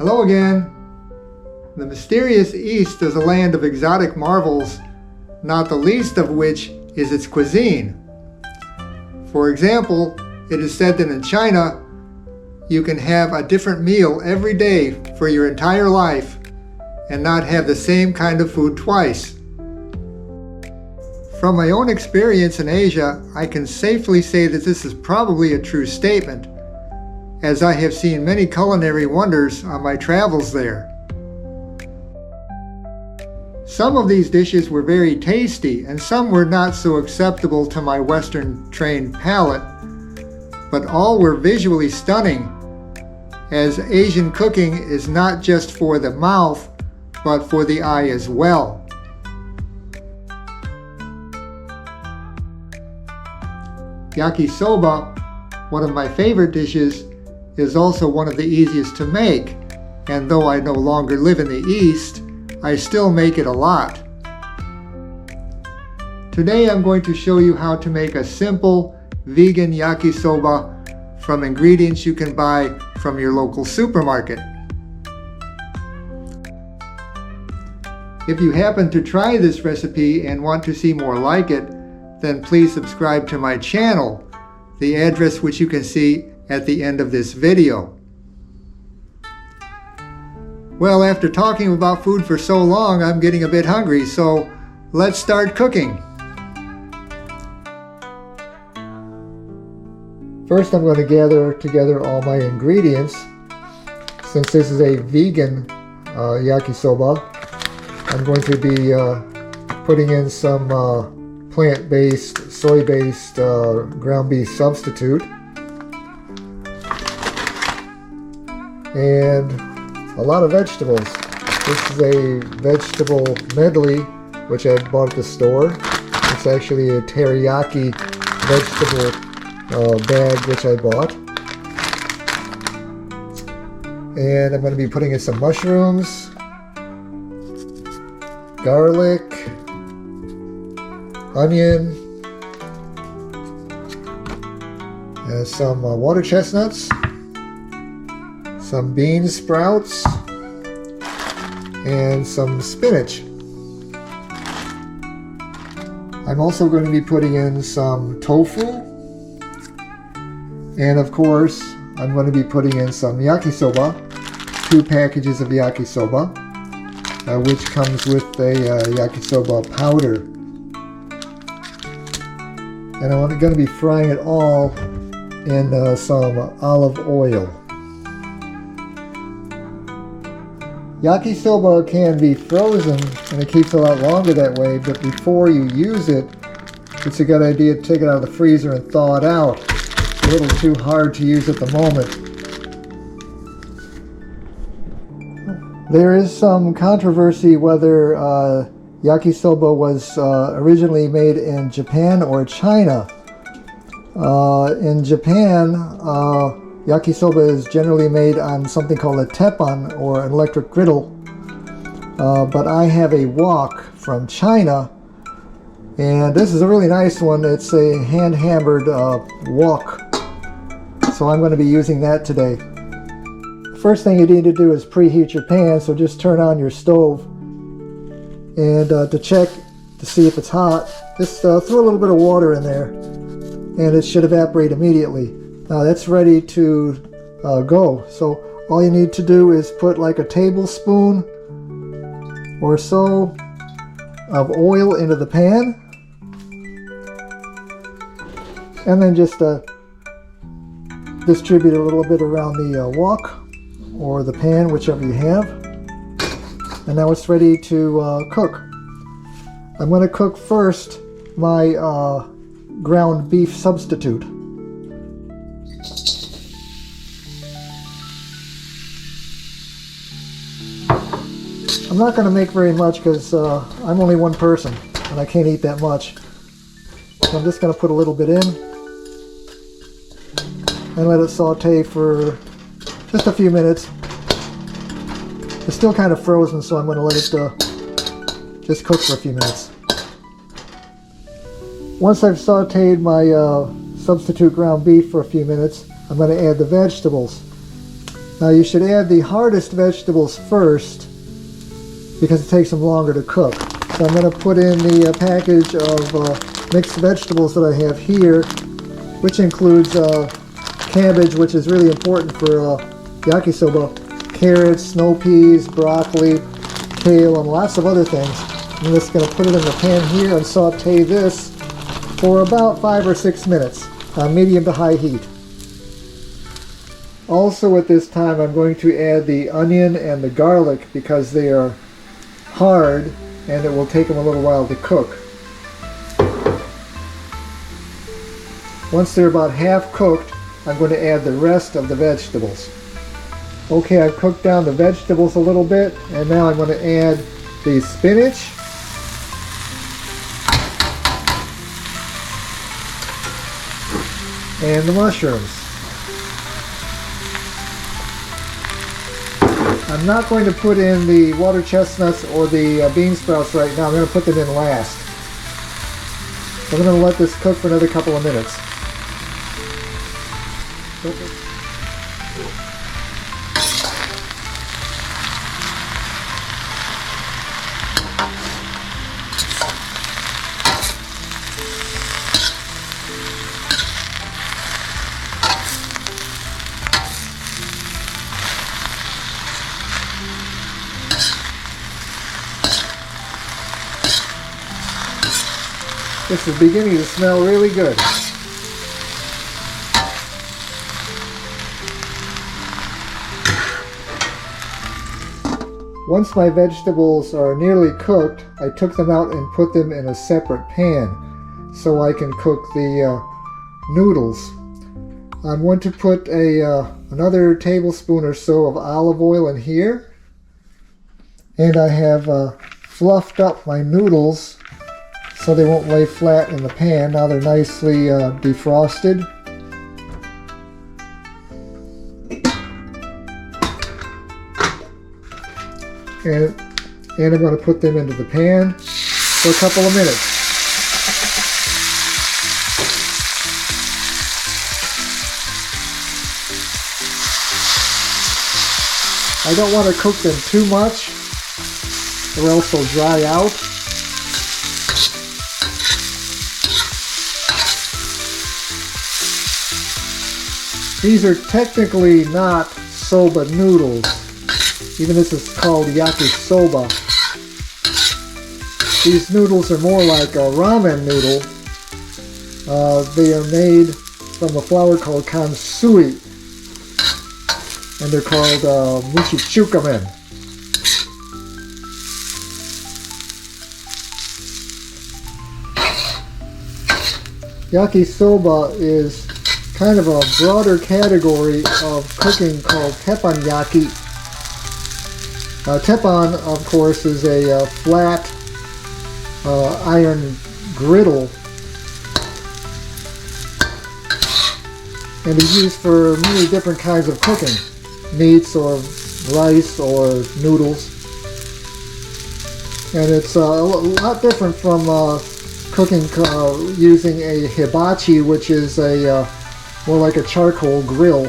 Hello again. The mysterious East is a land of exotic marvels, not the least of which is its cuisine. For example, it is said that in China, you can have a different meal every day for your entire life and not have the same kind of food twice. From my own experience in Asia, I can safely say that this is probably a true statement, as I have seen many culinary wonders on my travels there. Some of these dishes were very tasty, and some were not so acceptable to my Western-trained palate, but all were visually stunning, as Asian cooking is not just for the mouth, but for the eye as well. Yakisoba, one of my favorite dishes, is also one of the easiest to make, and though I no longer live in the East, I still make it a lot. Today I'm going to show you how to make a simple vegan yakisoba from ingredients you can buy from your local supermarket. If you happen to try this recipe and want to see more like it, then please subscribe to my channel, the address which you can see at the end of this video. Well, after talking about food for so long, I'm getting a bit hungry, so let's start cooking. First, I'm going to gather together all my ingredients. Since this is a vegan yakisoba, I'm going to be putting in some plant-based, soy-based ground beef substitute, and a lot of vegetables. This is a vegetable medley which I bought at the store. It's actually a teriyaki vegetable bag which I bought. And I'm going to be putting in some mushrooms, garlic, onion, and some water chestnuts, some bean sprouts, and some spinach. I'm also going to be putting in some tofu, and of course I'm going to be putting in some yakisoba, 2 packages of yakisoba, which comes with a yakisoba powder. And I'm going to be frying it all in some olive oil. Yakisoba can be frozen and it keeps a lot longer that way, but before you use it, it's a good idea to take it out of the freezer and thaw it out. It's a little too hard to use at the moment. There is some controversy whether yakisoba was originally made in Japan or China. In Japan, yakisoba is generally made on something called a teppan, or an electric griddle, but I have a wok from China, and this is a really nice one. It's a hand-hammered wok, so I'm going to be using that today. First thing you need to do is preheat your pan, so just turn on your stove, and to check to see if it's hot, just throw a little bit of water in there, and it should evaporate immediately. Now that's ready to go. So all you need to do is put like a tablespoon or so of oil into the pan, and then just distribute a little bit around the wok or the pan, whichever you have. And now it's ready to cook. I'm going to cook first my ground beef substitute. I'm not going to make very much because I'm only one person and I can't eat that much. So I'm just going to put a little bit in and let it saute for just a few minutes. It's still kind of frozen, so I'm going to let it just cook for a few minutes. Once I've sauteed my substitute ground beef for a few minutes, I'm going to add the vegetables. Now you should add the hardest vegetables first because it takes them longer to cook. So I'm going to put in the package of mixed vegetables that I have here, which includes cabbage, which is really important for yakisoba, carrots, snow peas, broccoli, kale, and lots of other things. I'm just going to put it in the pan here and saute this for about 5 or 6 minutes on medium to high heat. Also at this time I'm going to add the onion and the garlic because they are hard and it will take them a little while to cook. Once they're about half cooked, I'm going to add the rest of the vegetables. Okay, I've cooked down the vegetables a little bit, and now I'm going to add the spinach, and the mushrooms. I'm not going to put in the water chestnuts or the bean sprouts right now. I'm going to put them in last. So I'm going to let this cook for another couple of minutes. This is beginning to smell really good. Once my vegetables are nearly cooked, I took them out and put them in a separate pan so I can cook the noodles. I'm going to put another tablespoon or so of olive oil in here, and I have fluffed up my noodles so they won't lay flat in the pan. Now they're nicely defrosted. And I'm going to put them into the pan for a couple of minutes. I don't want to cook them too much or else they'll dry out. These are technically not soba noodles. Even this is called yakisoba. These noodles are more like a ramen noodle. They are made from a flour called kansui, and they're called muchichukamen. Yakisoba is kind of a broader category of cooking called teppanyaki. Teppan, of course, is a flat iron griddle, and is used for many different kinds of cooking, meats or rice or noodles. And it's a lot different from cooking using a hibachi, which is a more like a charcoal grill.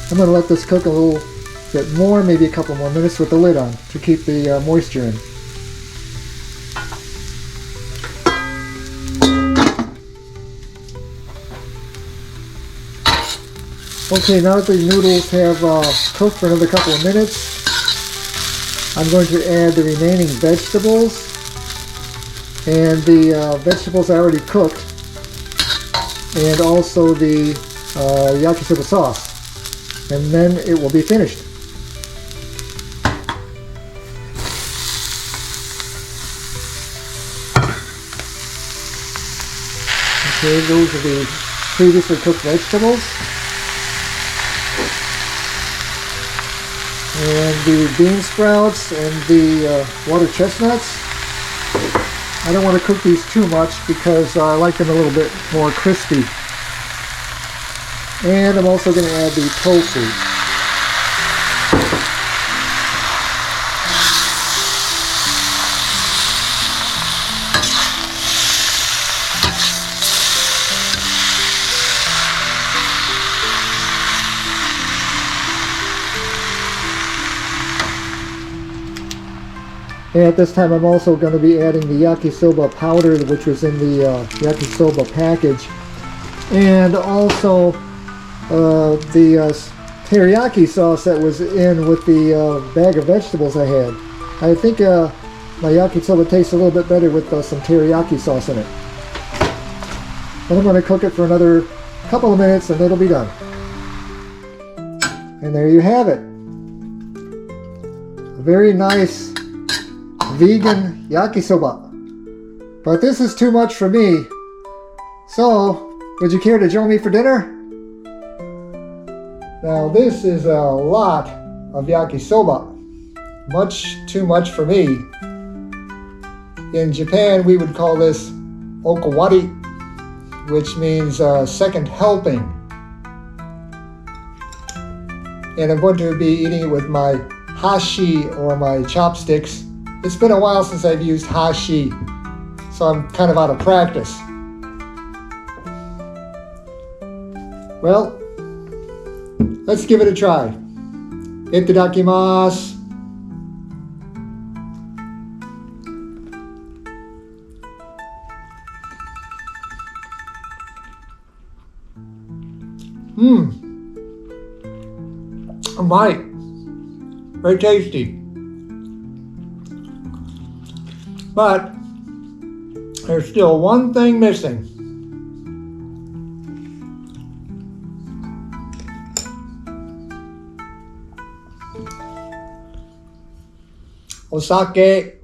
I'm going to let this cook a little bit more, maybe a couple more minutes with the lid on to keep the moisture in. Okay, now that the noodles have cooked for another couple of minutes, I'm going to add the remaining vegetables, and the vegetables I already cooked, and also the yakisoba sauce. And then it will be finished. Okay, those are the previously cooked vegetables. And the bean sprouts and the water chestnuts. I don't want to cook these too much because I like them a little bit more crispy. And I'm also going to add the tofu. And at this time I'm also going to be adding the yakisoba powder, which was in the yakisoba package, and also the teriyaki sauce that was in with the bag of vegetables I had. I think my yakisoba tastes a little bit better with some teriyaki sauce in it. And I'm going to cook it for another couple of minutes and it'll be done. And there you have it. A very nice vegan yakisoba. But this is too much for me. So, would you care to join me for dinner? Now this is a lot of yakisoba. Much too much for me. In Japan we would call this okawari, which means second helping. And I'm going to be eating it with my hashi or my chopsticks. It's been a while since I've used hashi, so I'm kind of out of practice. Well, let's give it a try. Itadakimasu. Right. Very tasty. But there's still one thing missing. Sake.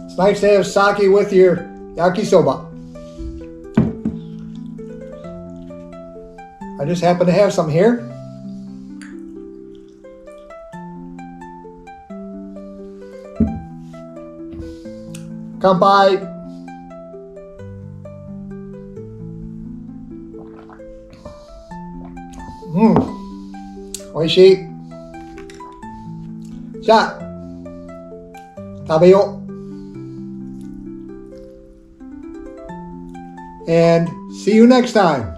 It's nice to have sake with your yakisoba. I just happen to have some here. Kanpai. Oishii. じゃあ食べよう。And see you next time.